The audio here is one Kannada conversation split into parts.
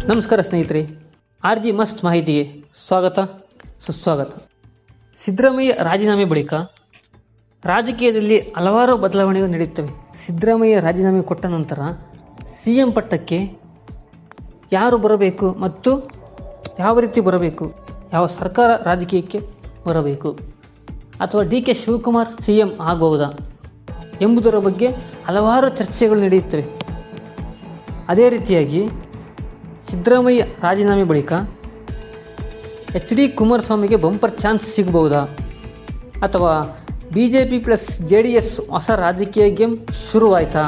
ನಮಸ್ಕಾರ ಸ್ನೇಹಿತರೆ, RG ಮಸ್ತ್ ಮಾಹಿತಿಗೆ ಸ್ವಾಗತ ಸುಸ್ವಾಗತ. ಸಿದ್ದರಾಮಯ್ಯ ರಾಜೀನಾಮೆ ಬಳಿಕ ರಾಜಕೀಯದಲ್ಲಿ ಹಲವಾರು ಬದಲಾವಣೆಗಳು ನಡೆಯುತ್ತವೆ. ಸಿದ್ದರಾಮಯ್ಯ ರಾಜೀನಾಮೆ ಕೊಟ್ಟ ನಂತರ CM ಪಟ್ಟಕ್ಕೆ ಯಾರು ಬರಬೇಕು ಮತ್ತು ಯಾವ ರೀತಿ ಬರಬೇಕು, ಯಾವ ಸರ್ಕಾರ ರಾಜಕೀಯಕ್ಕೆ ಬರಬೇಕು, ಅಥವಾ DK ಶಿವಕುಮಾರ್ CM ಆಗಬಹುದಾ ಎಂಬುದರ ಬಗ್ಗೆ ಹಲವಾರು ಚರ್ಚೆಗಳು ನಡೆಯುತ್ತವೆ. ಅದೇ ರೀತಿಯಾಗಿ ಸಿದ್ದರಾಮಯ್ಯ ರಾಜೀನಾಮೆ ಬಳಿಕ HD ಕುಮಾರಸ್ವಾಮಿಗೆ ಬಂಪರ್ ಚಾನ್ಸ್ ಸಿಗಬಹುದಾ, ಅಥವಾ BJP ಪ್ಲಸ್ JDS ಹೊಸ ರಾಜಕೀಯ ಗೇಮ್ ಶುರುವಾಯಿತಾ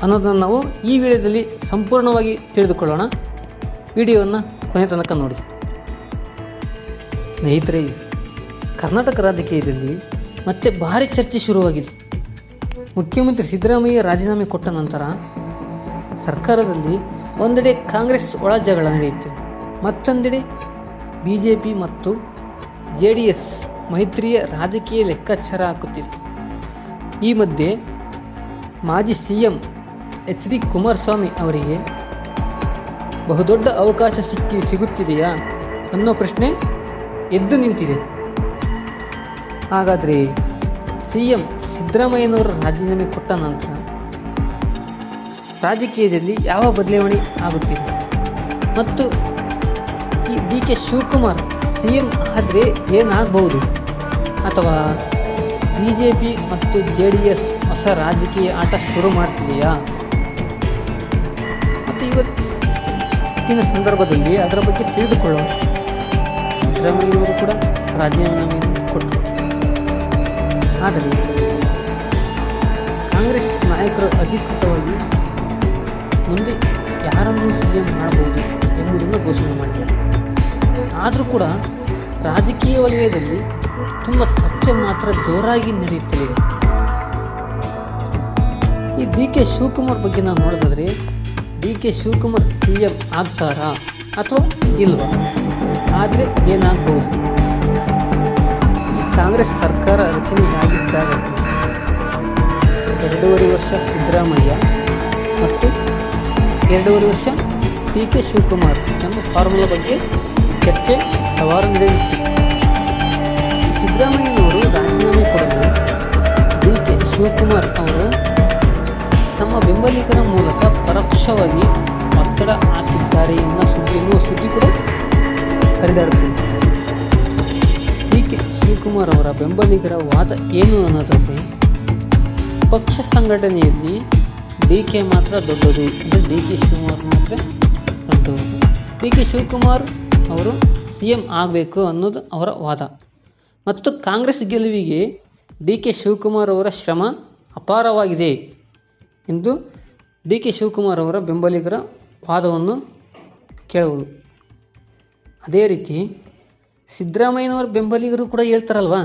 ಅನ್ನೋದನ್ನು ನಾವು ಈ ವಿಡಿಯೋದಲ್ಲಿ ಸಂಪೂರ್ಣವಾಗಿ ತಿಳಿದುಕೊಳ್ಳೋಣ. ವಿಡಿಯೋವನ್ನು ಕೊನೆ ತನಕ ನೋಡಿ. ಸ್ನೇಹಿತರೆ, ಕರ್ನಾಟಕ ರಾಜಕೀಯದಲ್ಲಿ ಮತ್ತೆ ಭಾರಿ ಚರ್ಚೆ ಶುರುವಾಗಿದೆ. ಮುಖ್ಯಮಂತ್ರಿ ಸಿದ್ದರಾಮಯ್ಯ ರಾಜೀನಾಮೆ ಕೊಟ್ಟ ನಂತರ ಸರ್ಕಾರದಲ್ಲಿ ಒಂದೆಡೆ ಕಾಂಗ್ರೆಸ್ ಒಳ ಜಗಳ ನಡೆಯುತ್ತಿದೆ, ಮತ್ತೊಂದೆಡೆ BJP ಮತ್ತು JDS ಮೈತ್ರಿಯ ರಾಜಕೀಯ ಲೆಕ್ಕಾಚಾರ ಹಾಕುತ್ತಿದೆ. ಈ ಮಧ್ಯೆ ಮಾಜಿ CM HD ಕುಮಾರಸ್ವಾಮಿ ಅವರಿಗೆ ಬಹುದೊಡ್ಡ ಅವಕಾಶ ಸಿಗುತ್ತಿದೆಯಾ ಅನ್ನೋ ಪ್ರಶ್ನೆ ಎದ್ದು ನಿಂತಿದೆ. ಹಾಗಾದರೆ CM ಸಿದ್ದರಾಮಯ್ಯನವರು ರಾಜೀನಾಮೆ ಕೊಟ್ಟ ನಂತರ ರಾಜಕೀಯದಲ್ಲಿ ಯಾವ ಬದಲಾವಣೆ ಆಗುತ್ತಿದೆ, ಮತ್ತು ಈ DK ಶಿವಕುಮಾರ್ CM ಆದರೆ ಏನಾಗಬಹುದು, ಅಥವಾ BJP ಮತ್ತು JDS ಹೊಸ ರಾಜಕೀಯ ಆಟ ಶುರು ಮಾಡ್ತಿದೆಯಾ, ಮತ್ತು ಇವತ್ತಿನ ಸಂದರ್ಭದಲ್ಲಿ ಅದರ ಬಗ್ಗೆ ತಿಳಿದುಕೊಳ್ಳೋಣ. ಸಿದ್ದರಾಮಯ್ಯವರು ಕೂಡ ರಾಜೀನಾಮೆ ಕೊಟ್ಟರು. ಆದರೆ ಕಾಂಗ್ರೆಸ್ ನಾಯಕರು ಅಧಿಕೃತವಾಗಿ ಮುಂದೆ ಯಾರನ್ನು CM ಮಾಡಬಹುದು ಎಂಬುದನ್ನು ಘೋಷಣೆ ಮಾಡಿದ್ದಾರೆ. ಆದರೂ ಕೂಡ ರಾಜಕೀಯ ವಲಯದಲ್ಲಿ ತುಂಬ ಚರ್ಚೆ ಮಾತ್ರ ಜೋರಾಗಿ ನಡೆಯುತ್ತಿದೆ. ಈ DK ಶಿವಕುಮಾರ್ ಬಗ್ಗೆ ನಾವು ನೋಡೋದಾದರೆ, DK ಶಿವಕುಮಾರ್ CM ಆಗ್ತಾರಾ ಅಥವಾ ಇಲ್ವಾ, ಆದರೆ ಏನಾಗಬಹುದು? ಈ ಕಾಂಗ್ರೆಸ್ ಸರ್ಕಾರ ರಚನೆಯಾಗಿದ್ದಾಗ 2.5 ವರ್ಷ ಸಿದ್ದರಾಮಯ್ಯ ಮತ್ತು 2.5 ವರ್ಷ DK ಶಿವಕುಮಾರ್ ಎಂಬ ಫಾರ್ಮುಲಾ ಬಗ್ಗೆ ಚರ್ಚೆ ಹಲವಾರು ನಡೆಯುತ್ತಿತ್ತು. ಸಿದ್ದರಾಮಯ್ಯನವರು ರಾಜೀನಾಮೆ ಕೊಡಲು DK ಶಿವಕುಮಾರ್ ಅವರು ತಮ್ಮ ಬೆಂಬಲಿಗರ ಮೂಲಕ ಪರೋಕ್ಷವಾಗಿ ಒತ್ತಡ ಹಾಕಿದ್ದಾರೆ ಎನ್ನುವ ಸುದ್ದಿ ಕೂಡ ಹರಿದಾಡುತ್ತಿದೆ. DK ಶಿವಕುಮಾರ್ ಅವರ ಬೆಂಬಲಿಗರ ವಾದ ಏನು ಅನ್ನೋದಕ್ಕೆ, ಪಕ್ಷ ಸಂಘಟನೆಯಲ್ಲಿ DK ಮಾತ್ರ ದೊಡ್ಡದು, ಅಂದರೆ DK ಶಿವಕುಮಾರ್ ಮಾತ್ರ ದೊಡ್ಡದು, DK ಶಿವಕುಮಾರ್ ಅವರು CM ಆಗಬೇಕು ಅನ್ನೋದು ಅವರ ವಾದ. ಮತ್ತು ಕಾಂಗ್ರೆಸ್ ಗೆಲುವಿಗೆ DK ಶಿವಕುಮಾರ್ ಅವರ ಶ್ರಮ ಅಪಾರವಾಗಿದೆ ಎಂದು DK ಶಿವಕುಮಾರ್ ಅವರ ಬೆಂಬಲಿಗರ ವಾದವನ್ನು ಕೇಳುವುದು. ಅದೇ ರೀತಿ ಸಿದ್ದರಾಮಯ್ಯನವರ ಬೆಂಬಲಿಗರು ಕೂಡ ಹೇಳ್ತಾರಲ್ವ,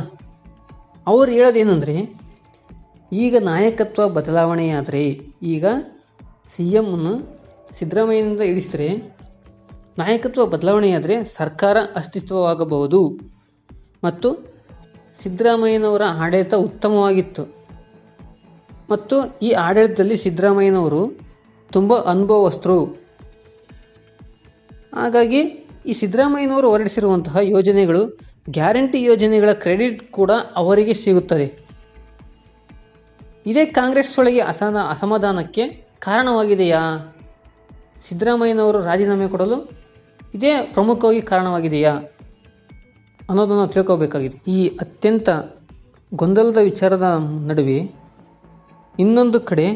ಅವರು ಹೇಳೋದೇನೆಂದರೆ, ಈಗ ನಾಯಕತ್ವ ಬದಲಾವಣೆಯಾದರೆ, ಈಗ CMನ್ನು ಸಿದ್ದರಾಮಯ್ಯನಿಂದ ಇಳಿಸಿದರೆ ನಾಯಕತ್ವ ಬದಲಾವಣೆಯಾದರೆ ಸರ್ಕಾರ ಅಸ್ತಿತ್ವವಾಗಬಹುದು, ಮತ್ತು ಸಿದ್ದರಾಮಯ್ಯನವರ ಆಡಳಿತ ಉತ್ತಮವಾಗಿತ್ತು, ಮತ್ತು ಈ ಆಡಳಿತದಲ್ಲಿ ಸಿದ್ದರಾಮಯ್ಯನವರು ತುಂಬ ಅನುಭವಸ್ಥರು. ಹಾಗಾಗಿ ಈ ಸಿದ್ದರಾಮಯ್ಯನವರು ಹೊರಡಿಸಿರುವಂತಹ ಯೋಜನೆಗಳು, ಗ್ಯಾರಂಟಿ ಯೋಜನೆಗಳ ಕ್ರೆಡಿಟ್ ಕೂಡ ಅವರಿಗೆ ಸಿಗುತ್ತದೆ. ಇದೇ ಕಾಂಗ್ರೆಸ್ ಒಳಗೆ ಅಸಮಾಧಾನಕ್ಕೆ ಕಾರಣವಾಗಿದೆಯಾ? ಸಿದ್ದರಾಮಯ್ಯನವರು ರಾಜೀನಾಮೆ ಕೊಡಲು ಇದೇ ಪ್ರಮುಖವಾಗಿ ಕಾರಣವಾಗಿದೆಯಾ ಅನ್ನೋದನ್ನು ನಾವು ತಿಳ್ಕೋಬೇಕಾಗಿದೆ. ಈ ಅತ್ಯಂತ ಗೊಂದಲದ ವಿಚಾರದ ನಡುವೆ ಇನ್ನೊಂದು ಕಡೆ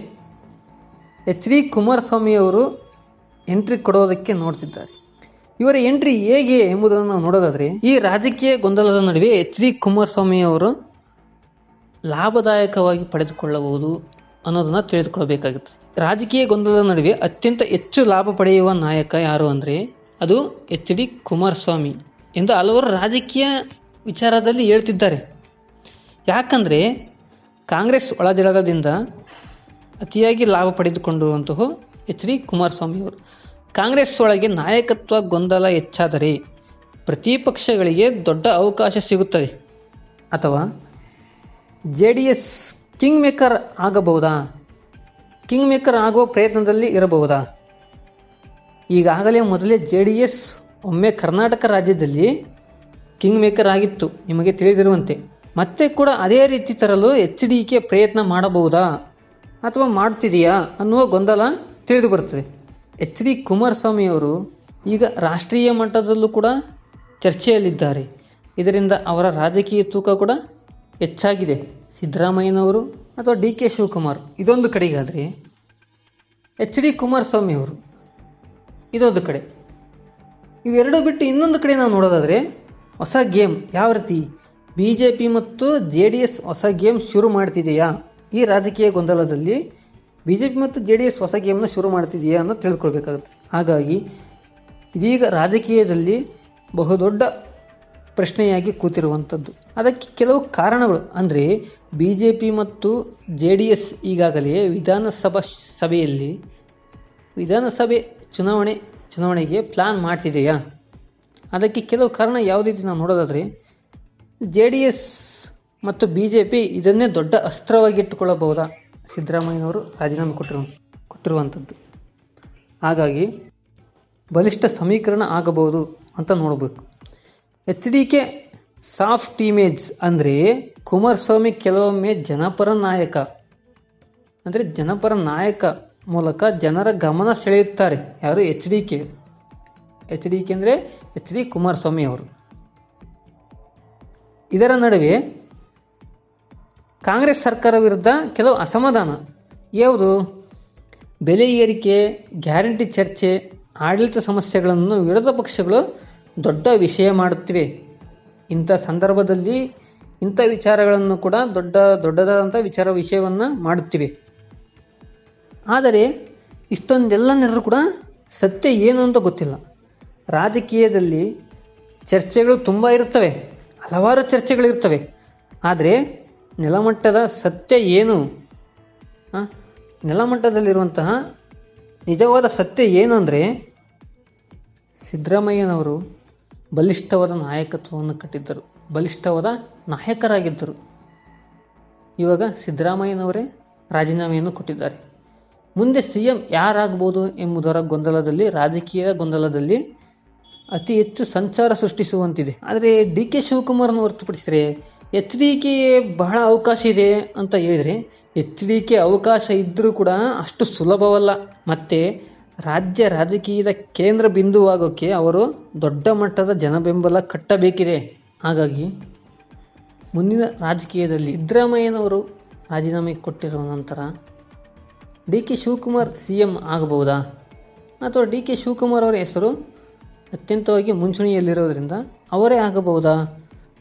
HD ಕುಮಾರಸ್ವಾಮಿಯವರು ಎಂಟ್ರಿ ಕೊಡೋದಕ್ಕೆ ನೋಡ್ತಿದ್ದಾರೆ. ಇವರ ಎಂಟ್ರಿ ಹೇಗೆ ಎಂಬುದನ್ನು ನಾವು ನೋಡೋದಾದರೆ, ಈ ರಾಜಕೀಯ ಗೊಂದಲದ ನಡುವೆ HD ಕುಮಾರಸ್ವಾಮಿಯವರು ಲಾಭದಾಯಕವಾಗಿ ಪಡೆದುಕೊಳ್ಳಬಹುದು ಅನ್ನೋದನ್ನು ತಿಳಿದುಕೊಳ್ಳಬೇಕಾಗುತ್ತೆ. ರಾಜಕೀಯ ಗೊಂದಲದ ನಡುವೆ ಅತ್ಯಂತ ಹೆಚ್ಚು ಲಾಭ ಪಡೆಯುವ ನಾಯಕ ಯಾರು ಅಂದರೆ ಅದು HD ಕುಮಾರಸ್ವಾಮಿ ಎಂದು ಹಲವರು ರಾಜಕೀಯ ವಿಚಾರದಲ್ಲಿ ಹೇಳ್ತಿದ್ದಾರೆ. ಯಾಕಂದರೆ ಕಾಂಗ್ರೆಸ್ ಒಳಜಗಳದಿಂದ ಅತಿಯಾಗಿ ಲಾಭ ಪಡೆದುಕೊಂಡಿರುವಂತಹ HD ಕುಮಾರಸ್ವಾಮಿಯವರು. ಕಾಂಗ್ರೆಸ್ ಒಳಗೆ ನಾಯಕತ್ವ ಗೊಂದಲ ಹೆಚ್ಚಾದರೆ ಪ್ರತಿಪಕ್ಷಗಳಿಗೆ ದೊಡ್ಡ ಅವಕಾಶ ಸಿಗುತ್ತದೆ, ಅಥವಾ JDS ಕಿಂಗ್ ಮೇಕರ್ ಆಗಬಹುದಾ, ಕಿಂಗ್ ಮೇಕರ್ ಆಗುವ ಪ್ರಯತ್ನದಲ್ಲಿ ಇರಬಹುದಾ? ಈಗಾಗಲೇ ಮೊದಲೇ JDS ಒಮ್ಮೆ ಕರ್ನಾಟಕ ರಾಜ್ಯದಲ್ಲಿ ಕಿಂಗ್ ಮೇಕರ್ ಆಗಿತ್ತು, ನಿಮಗೆ ತಿಳಿದಿರುವಂತೆ. ಮತ್ತೆ ಕೂಡ ಅದೇ ರೀತಿ ತರಲು HDK ಪ್ರಯತ್ನ ಮಾಡಬಹುದಾ ಅಥವಾ ಮಾಡ್ತಿದೆಯಾ ಅನ್ನುವ ಗೊಂದಲ ತಿಳಿದು ಬರ್ತದೆ. HD ಕುಮಾರಸ್ವಾಮಿ ಅವರು ಈಗ ರಾಷ್ಟ್ರೀಯ ಮಟ್ಟದಲ್ಲೂ ಕೂಡ ಚರ್ಚೆಯಲ್ಲಿದ್ದಾರೆ. ಇದರಿಂದ ಅವರ ರಾಜಕೀಯ ತೂಕ ಕೂಡ ಹೆಚ್ಚಾಗಿದೆ. ಸಿದ್ದರಾಮಯ್ಯನವರು ಅಥವಾ DK ಶಿವಕುಮಾರ್ ಇದೊಂದು ಕಡೆಗಾದರೆ, HD ಕುಮಾರಸ್ವಾಮಿ ಅವರು ಇದೊಂದು ಕಡೆ. ಇವೆರಡು ಬಿಟ್ಟು ಇನ್ನೊಂದು ಕಡೆ ನಾವು ನೋಡೋದಾದರೆ ಹೊಸ ಗೇಮ್ ಯಾವ ರೀತಿ BJP ಮತ್ತು JDS ಹೊಸ ಗೇಮ್ ಶುರು ಮಾಡ್ತಿದೆಯಾ? ಈ ರಾಜಕೀಯ ಗೊಂದಲದಲ್ಲಿ BJP ಮತ್ತು JDS ಹೊಸ ಗೇಮ್ನ ಶುರು ಮಾಡ್ತಿದೆಯಾ ಅನ್ನೋದು ತಿಳ್ಕೊಳ್ಬೇಕಾಗುತ್ತೆ. ಹಾಗಾಗಿ ಇದೀಗ ರಾಜಕೀಯದಲ್ಲಿ ಬಹುದೊಡ್ಡ ಪ್ರಶ್ನೆಯಾಗಿ ಕೂತಿರುವಂಥದ್ದು. ಅದಕ್ಕೆ ಕೆಲವು ಕಾರಣಗಳು ಅಂದರೆ BJP ಮತ್ತು JDS ಈಗಾಗಲೇ ವಿಧಾನಸಭೆ ಚುನಾವಣೆಗೆ ಪ್ಲಾನ್ ಮಾಡ್ತಿದೆಯಾ? ಅದಕ್ಕೆ ಕೆಲವು ಕಾರಣ ಯಾವುದಿದೆ ನಾವು ನೋಡೋದಾದರೆ, JDS ಮತ್ತು BJP ಇದನ್ನೇ ದೊಡ್ಡ ಅಸ್ತ್ರವಾಗಿಟ್ಟುಕೊಳ್ಳಬಹುದಾ? ಸಿದ್ದರಾಮಯ್ಯನವರು ರಾಜೀನಾಮೆ ಕೊಟ್ಟಿರುವಂಥದ್ದು. ಹಾಗಾಗಿ ಬಲಿಷ್ಠ ಸಮೀಕರಣ ಆಗಬಹುದು ಅಂತ ನೋಡಬೇಕು. HDK ಸಾಫ್ಟ್ ಇಮೇಜ್ ಅಂದರೆ ಕುಮಾರಸ್ವಾಮಿ ಕೆಲವೊಮ್ಮೆ ಜನಪರ ನಾಯಕ ಮೂಲಕ ಜನರ ಗಮನ ಸೆಳೆಯುತ್ತಾರೆ. ಯಾರು? HDK ಅಂದರೆ HD ಕುಮಾರಸ್ವಾಮಿ ಅವರು. ಇದರ ನಡುವೆ ಕಾಂಗ್ರೆಸ್ ಸರ್ಕಾರ ವಿರುದ್ಧ ಕೆಲವು ಅಸಮಾಧಾನ. ಯಾವುದು? ಬೆಲೆ ಏರಿಕೆ, ಗ್ಯಾರಂಟಿ ಚರ್ಚೆ, ಆಡಳಿತ ಸಮಸ್ಯೆಗಳನ್ನು ವಿರೋಧ ಪಕ್ಷಗಳು ದೊಡ್ಡ ವಿಷಯ ಮಾಡುತ್ತಿವೆ. ಇಂಥ ಸಂದರ್ಭದಲ್ಲಿ ಇಂಥ ವಿಚಾರಗಳನ್ನು ಕೂಡ ದೊಡ್ಡದಾದಂಥ ವಿಷಯವನ್ನು ಮಾಡುತ್ತಿವೆ. ಆದರೆ ಇಷ್ಟೊಂದೆಲ್ಲ ನಡೆದರೂ ಕೂಡ ಸತ್ಯ ಏನು ಅಂತ ಗೊತ್ತಿಲ್ಲ. ರಾಜಕೀಯದಲ್ಲಿ ಚರ್ಚೆಗಳು ತುಂಬ ಇರ್ತವೆ, ಹಲವಾರು ಚರ್ಚೆಗಳಿರ್ತವೆ. ಆದರೆ ನೆಲಮಟ್ಟದ ಸತ್ಯ ಏನು? ನೆಲಮಟ್ಟದಲ್ಲಿರುವಂತಹ ನಿಜವಾದ ಸತ್ಯ ಏನು ಅಂದರೆ, ಸಿದ್ದರಾಮಯ್ಯನವರು ಬಲಿಷ್ಠವಾದ ನಾಯಕತ್ವವನ್ನು ಕಟ್ಟಿದ್ದರು, ಬಲಿಷ್ಠವಾದ ನಾಯಕರಾಗಿದ್ದರು. ಇವಾಗ ಸಿದ್ದರಾಮಯ್ಯನವರೇ ರಾಜೀನಾಮೆಯನ್ನು ಕೊಟ್ಟಿದ್ದಾರೆ. ಮುಂದೆ CM ಯಾರಾಗ್ಬೋದು ಎಂಬುದರ ರಾಜಕೀಯ ಗೊಂದಲದಲ್ಲಿ ಅತಿ ಹೆಚ್ಚು ಸಂಚಾರ ಸೃಷ್ಟಿಸುವಂತಿದೆ. ಆದರೆ DK ಶಿವಕುಮಾರ್ನ ಹೊರತುಪಡಿಸಿದರೆ HDK ಬಹಳ ಅವಕಾಶ ಇದೆ ಅಂತ ಹೇಳಿದರೆ, HDK ಅವಕಾಶ ಇದ್ದರೂ ಕೂಡ ಅಷ್ಟು ಸುಲಭವಲ್ಲ. ಮತ್ತು ರಾಜ್ಯ ರಾಜಕೀಯದ ಕೇಂದ್ರ ಬಿಂದುವಾಗೋಕ್ಕೆ ಅವರು ದೊಡ್ಡ ಮಟ್ಟದ ಜನಬೆಂಬಲ ಕಟ್ಟಬೇಕಿದೆ. ಹಾಗಾಗಿ ಮುಂದಿನ ರಾಜಕೀಯದಲ್ಲಿ ಸಿದ್ದರಾಮಯ್ಯನವರು ರಾಜೀನಾಮೆ ಕೊಟ್ಟಿರುವ ನಂತರ DK ಶಿವಕುಮಾರ್ CM ಆಗಬಹುದಾ? ಅಥವಾ DK ಶಿವಕುಮಾರ್ ಅವರ ಹೆಸರು ಅತ್ಯಂತವಾಗಿ ಮುಂಚೂಣಿಯಲ್ಲಿರೋದ್ರಿಂದ ಅವರೇ ಆಗಬಹುದಾ?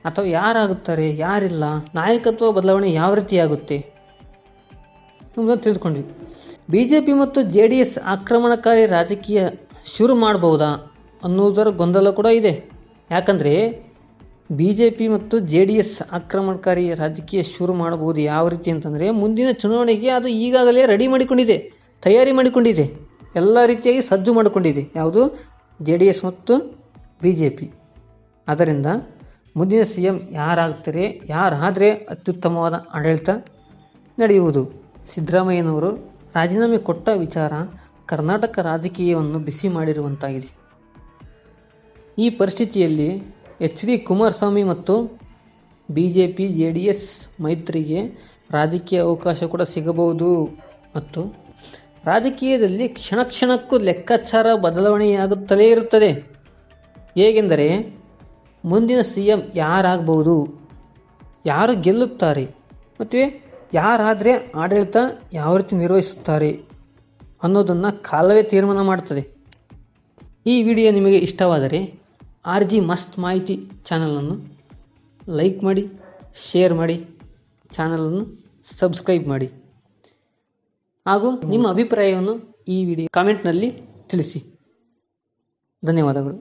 ಅಥವಾ ಯಾರಾಗುತ್ತಾರೆ, ಯಾರಿಲ್ಲ? ನಾಯಕತ್ವ ಬದಲಾವಣೆ ಯಾವ ರೀತಿ ಆಗುತ್ತೆ ಎಂಬುದನ್ನು ತಿಳಿದುಕೊಂಡ್ವಿ. BJP ಮತ್ತು JDS ಆಕ್ರಮಣಕಾರಿ ರಾಜಕೀಯ ಶುರು ಮಾಡಬಹುದಾ ಅನ್ನೋದರ ಗೊಂದಲ ಕೂಡ ಇದೆ. ಯಾಕಂದರೆ BJP ಮತ್ತು JDS ಆಕ್ರಮಣಕಾರಿ ರಾಜಕೀಯ ಶುರು ಮಾಡಬಹುದು ಯಾವ ರೀತಿ ಅಂತಂದರೆ, ಮುಂದಿನ ಚುನಾವಣೆಗೆ ಅದು ಈಗಾಗಲೇ ತಯಾರಿ ಮಾಡಿಕೊಂಡಿದೆ, ಎಲ್ಲ ರೀತಿಯಾಗಿ ಸಜ್ಜು ಮಾಡಿಕೊಂಡಿದೆ. ಯಾವುದು? JDS ಮತ್ತು BJP. ಅದರಿಂದ ಮುಂದಿನ CM ಯಾರಾಗ್ತಾರೆ, ಯಾರಾದರೆ ಅತ್ಯುತ್ತಮವಾದ ಆಡಳಿತ ನಡೆಯುವುದು. ಸಿದ್ದರಾಮಯ್ಯನವರು ರಾಜೀನಾಮೆ ಕೊಟ್ಟ ವಿಚಾರ ಕರ್ನಾಟಕ ರಾಜಕೀಯವನ್ನು ಬಿಸಿ ಮಾಡಿರುವಂತಾಗಿದೆ. ಈ ಪರಿಸ್ಥಿತಿಯಲ್ಲಿ HD ಕುಮಾರಸ್ವಾಮಿ ಮತ್ತು BJP JDS ಮೈತ್ರಿಗೆ ರಾಜಕೀಯ ಅವಕಾಶ ಕೂಡ ಸಿಗಬಹುದು. ಮತ್ತು ರಾಜಕೀಯದಲ್ಲಿ ಕ್ಷಣಕ್ಕೂ ಲೆಕ್ಕಾಚಾರ ಬದಲಾವಣೆಯಾಗುತ್ತಲೇ ಇರುತ್ತದೆ. ಹೇಗೆಂದರೆ, ಮುಂದಿನ CM ಯಾರಾಗಬಹುದು, ಯಾರು ಗೆಲ್ಲುತ್ತಾರೆ, ಮತ್ತು ಯಾರಾದರೆ ಆಡಳಿತ ಯಾವ ರೀತಿ ನಿರ್ವಹಿಸುತ್ತಾರೆ ಅನ್ನೋದನ್ನು ಕಾಲವೇ ತೀರ್ಮಾನ ಮಾಡ್ತದೆ. ಈ ವಿಡಿಯೋ ನಿಮಗೆ ಇಷ್ಟವಾದರೆ RG ಮಸ್ತ್ ಮಾಹಿತಿ ಚಾನಲನ್ನು ಲೈಕ್ ಮಾಡಿ, ಶೇರ್ ಮಾಡಿ, ಚಾನಲನ್ನು ಸಬ್ಸ್ಕ್ರೈಬ್ ಮಾಡಿ. ಹಾಗೂ ನಿಮ್ಮ ಅಭಿಪ್ರಾಯವನ್ನು ಈ ವಿಡಿಯೋ ಕಾಮೆಂಟ್ನಲ್ಲಿ ತಿಳಿಸಿ. ಧನ್ಯವಾದಗಳು.